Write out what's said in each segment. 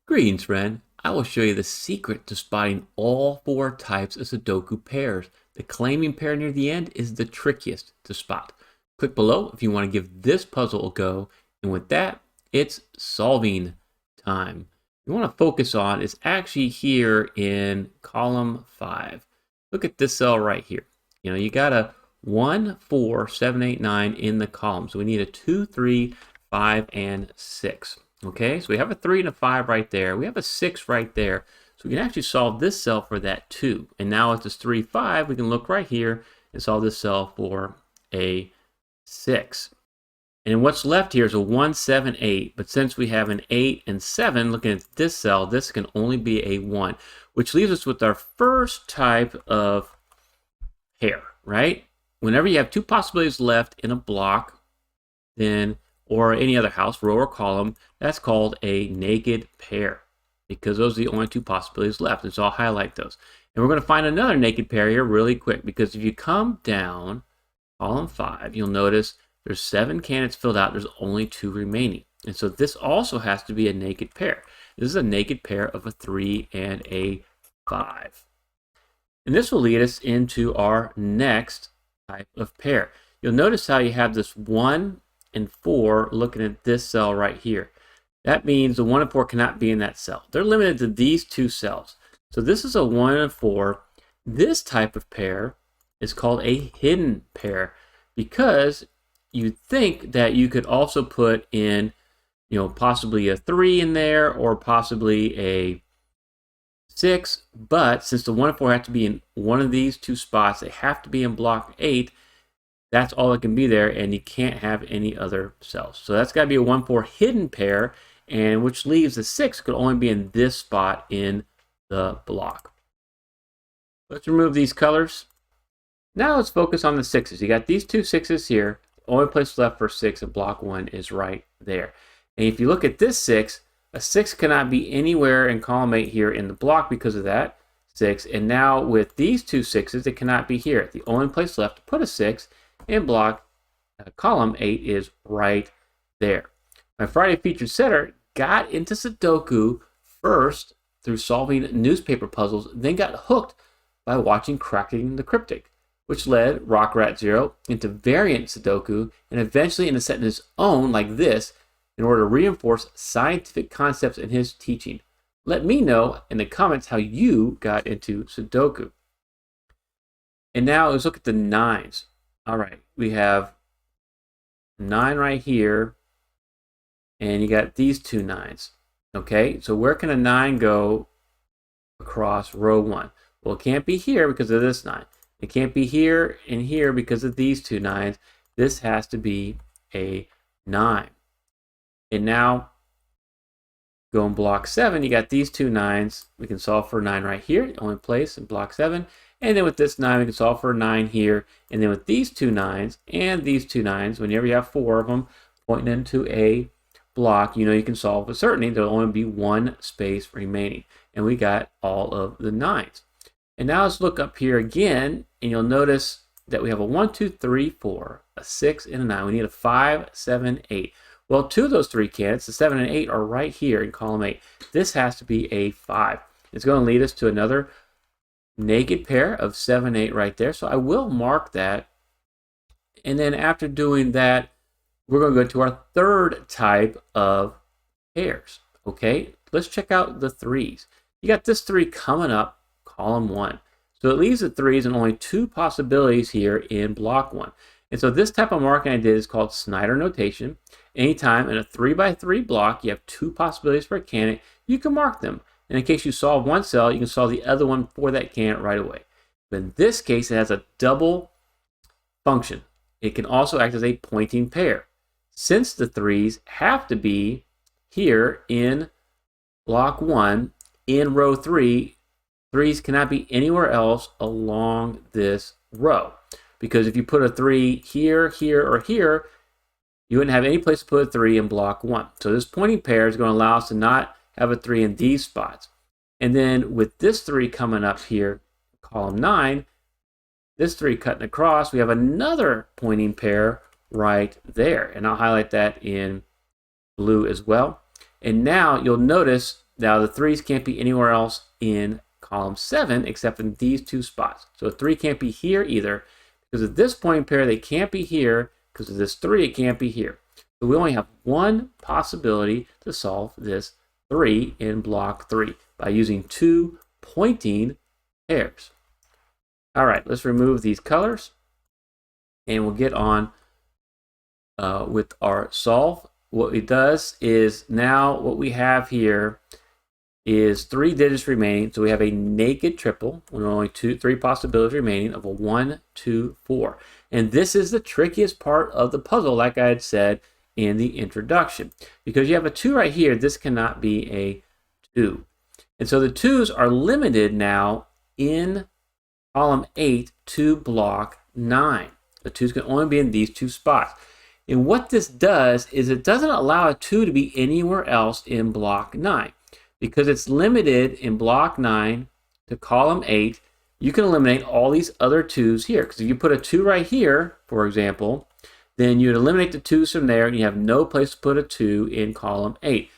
Greetings, friend. I will show you the secret to spotting all four types of Sudoku pairs. The claiming pair near the end is the trickiest to spot. Click below if you want to give this puzzle a go. And with that, it's solving time. What you want to focus on is actually here in column 5. Look at this cell right here. You got a 1, 4, 7, 8, 9 in the column. So we need a 2, 3, 5, and 6. Okay, so we have a 3 and a 5 right there. We have a 6 right there. So we can actually solve this cell for that 2. And now with this 3, 5, we can look right here and solve this cell for a 6. And what's left here is a 1, 7, 8. But since we have an 8 and 7, looking at this cell, this can only be a 1. Which leaves us with our first type of pair, right? Whenever you have two possibilities left in a block, then or any other house, row or column, that's called a naked pair because those are the only two possibilities left. And so I'll highlight those. And we're going to find another naked pair here really quick because if you come down column 5, you'll notice there's 7 candidates filled out. There's only 2 remaining. And so this also has to be a naked pair. This is a naked pair of a 3 and a 5. And this will lead us into our next type of pair. You'll notice how you have this 1 and 4 looking at this cell right here. That means the 1 and 4 cannot be in that cell. They're limited to these 2 cells. So this is a 1 and 4. This type of pair is called a hidden pair because you think that you could also put in, possibly a 3 in there or possibly a 6, but since the 1 and 4 have to be in one of these 2 spots, they have to be in block 8. That's all that can be there, and you can't have any other cells. So that's got to be a 1-4 hidden pair, and which leaves the 6 could only be in this spot in the block. Let's remove these colors. Now let's focus on the 6s. You got these 2 6s here. The only place left for 6 in block 1 is right there. And if you look at this 6, a 6 cannot be anywhere in column 8 here in the block because of that 6. And now with these 2 6s, it cannot be here. The only place left to put a 6 in block column 8 is right there. My Friday featured setter got into Sudoku first through solving newspaper puzzles, then got hooked by watching Cracking the Cryptic, which led RockratZero into variant Sudoku and eventually into setting his own like this in order to reinforce scientific concepts in his teaching. Let me know in the comments how you got into Sudoku. And now let's look at the 9s. All right, we have 9 right here, and you got these 2 9s. Okay, so where can a 9 go across row 1? Well, it can't be here because of this 9. It can't be here and here because of these 2 9s. This has to be a 9. And now, go in block 7, you got these 2 9s. We can solve for 9 right here, the only place in block 7. And then with this 9, we can solve for a 9 here. And then with these 2 9s and these 2 9s, whenever you have 4 of them pointing into a block, you can solve with certainty. There'll only be 1 space remaining. And we got all of the 9s. And now let's look up here again, and you'll notice that we have a 1, 2, 3, 4, a 6, and a 9. We need a 5, 7, 8. Well, 2 of those 3 candidates, the 7 and 8, are right here in column 8. This has to be a 5. It's going to lead us to another naked pair of 7, 8 right there. So I will mark that. And then after doing that, we're going to go to our third type of pairs. Okay, let's check out the 3s. You got this 3 coming up, column 1. So it leaves the 3s and only 2 possibilities here in block 1. And so this type of marking I did is called Snyder notation. Anytime in a 3x3 block, you have 2 possibilities for a candidate, you can mark them. And in case you solve one cell, you can solve the other one for that candidate right away. But in this case, it has a double function. It can also act as a pointing pair. Since the 3s have to be here in block 1, in row 3, 3s cannot be anywhere else along this row. Because if you put a 3 here, here, or here, you wouldn't have any place to put a 3 in block 1. So this pointing pair is going to allow us to not have a 3 in these spots. And then with this 3 coming up here, column 9, this 3 cutting across, we have another pointing pair right there. And I'll highlight that in blue as well. And now you'll notice Now the 3s can't be anywhere else in column 7 except in these two spots. So a 3 can't be here either. Because of this pointing pair, they can't be here. Because of this 3, it can't be here. So we only have one possibility to solve this 3 in block 3 by using 2 pointing pairs. All right, let's remove these colors and we'll get on with our solve. What it does is now what we have here is 3 digits remaining. So we have a naked triple with only 3 possibilities remaining of a 1, 2, 4. And this is the trickiest part of the puzzle, like I had said in the introduction. Because you have a 2 right here, this cannot be a 2. And so the 2s are limited now in column 8 to block 9. The 2s can only be in these 2 spots. And what this does is it doesn't allow a 2 to be anywhere else in block 9. Because it's limited in block 9 to column 8, you can eliminate all these other 2s here. Because if you put a 2 right here, for example, then you'd eliminate the 2s from there and you have no place to put a 2 in column 8.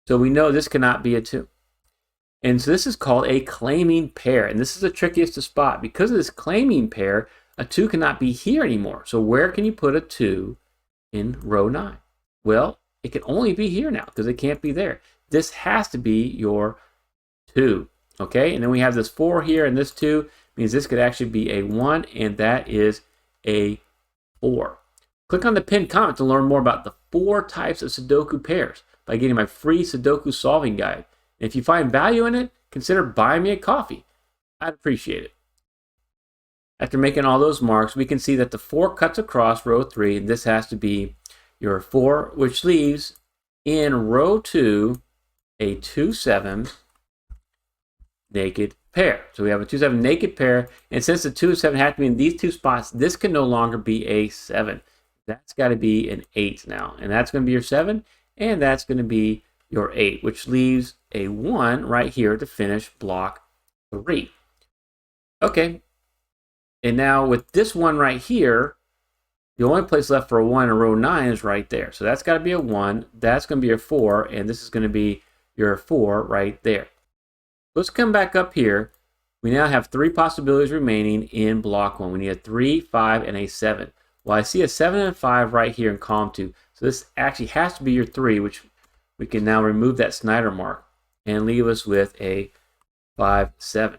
So we know this cannot be a 2. And so this is called a claiming pair. And this is the trickiest to spot. Because of this claiming pair, a 2 cannot be here anymore. So where can you put a 2 in row 9? Well, it can only be here now because it can't be there. This has to be your 2. Okay, and then we have this 4 here, and this 2 means this could actually be a 1, and that is a 4. Click on the pinned comment to learn more about the 4 types of Sudoku pairs by getting my free Sudoku solving guide. And if you find value in it, consider buying me a coffee. I'd appreciate it. After making all those marks, we can see that the 4 cuts across row 3, and this has to be your 4, which leaves in row 2 a 2-7 naked pair. So we have a 2-7 naked pair, and since the 2 and 7 have to be in these 2 spots, this can no longer be a 7. That's got to be an 8 now, and that's going to be your 7, and that's going to be your 8, which leaves a 1 right here to finish block 3. Okay, and now with this 1 right here, the only place left for a 1 in row 9 is right there. So that's got to be a 1, that's going to be your 4, and this is going to be your 4 right there. Let's come back up here. We now have 3 possibilities remaining in block 1. We need a 3, 5, and a 7. Well, I see a 7 and 5 right here in column 2. So this actually has to be your 3, which we can now remove that Snyder mark and leave us with a 5, 7.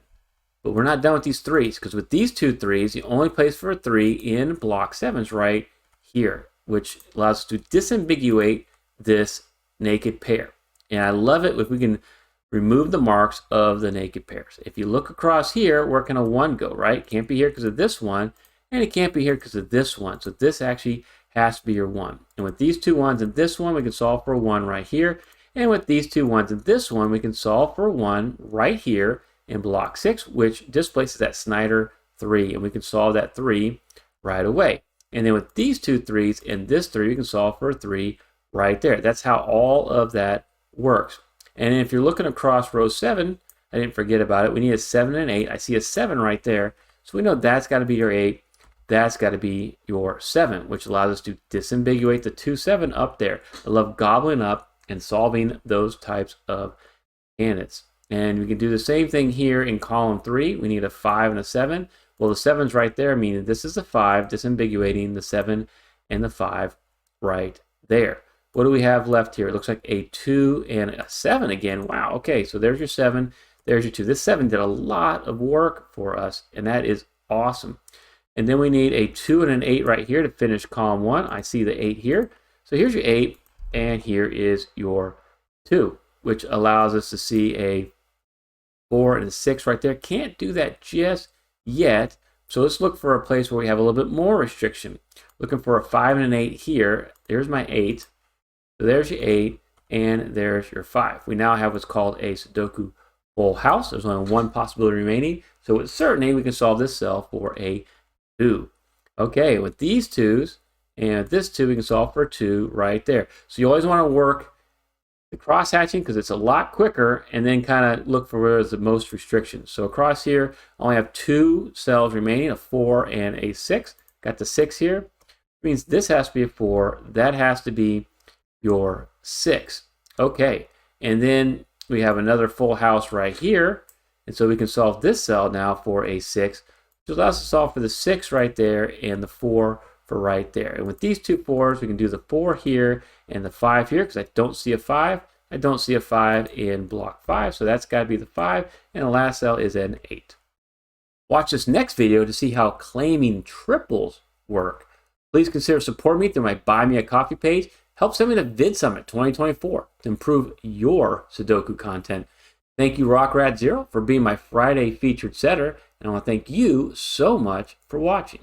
But we're not done with these 3s, because with these 2 3s, the only place for a 3 in block 7 is right here, which allows us to disambiguate this naked pair. And I love it if we can remove the marks of the naked pairs. If you look across here, where can a 1 go, right? Can't be here because of this one, and it can't be here because of this one. So this actually has to be your 1. And with these 2 1s and this one, we can solve for a 1 right here. And with these 2 1s and this one, we can solve for a 1 right here in block 6, which displaces that Snyder 3. And we can solve that 3 right away. And then with these 2 3s and this 3, we can solve for a 3 right there. That's how all of that works. And if you're looking across row 7, I didn't forget about it. We need a 7 and 8. I see a 7 right there. So we know that's got to be your 8. That's got to be your 7, which allows us to disambiguate the 2, 7 up there. I love gobbling up and solving those types of candidates. And we can do the same thing here in column 3. We need a 5 and a 7. Well, the 7's right there, meaning this is a 5, disambiguating the 7 and the 5 right there. What do we have left here? It looks like a 2 and a 7 again. Wow, okay, so there's your 7, there's your 2. This 7 did a lot of work for us, and that is awesome. And then we need a 2 and an 8 right here to finish column 1. I see the 8 here. So here's your 8, and here is your 2, which allows us to see a 4 and a 6 right there. Can't do that just yet. So let's look for a place where we have a little bit more restriction. Looking for a 5 and an 8 here. There's my 8. So there's your 8, and there's your 5. We now have what's called a Sudoku full house. There's only one possibility remaining. So with certainty, we can solve this cell for a 2. Okay, with these 2s and this 2, we can solve for a 2 right there. So you always want to work the cross-hatching because it's a lot quicker, and then kind of look for where there's the most restrictions. So across here, I only have 2 cells remaining, a 4 and a 6. Got the 6 here. It means this has to be a 4. That has to be your 6. Okay, and then we have another full house right here. And so we can solve this cell now for a 6, which allows us to solve for the 6 right there and the 4 for right there. And with these two 4s, we can do the 4 here and the 5 here, because I don't see a 5. I don't see a 5 in block 5, so that's got to be the 5. And the last cell is an 8. Watch this next video to see how claiming triples work. Please consider supporting me through my Buy Me a Coffee page. Help send me to Vid Summit 2024 to improve your Sudoku content. Thank you, RockratZero, for being my Friday featured setter, and I want to thank you so much for watching.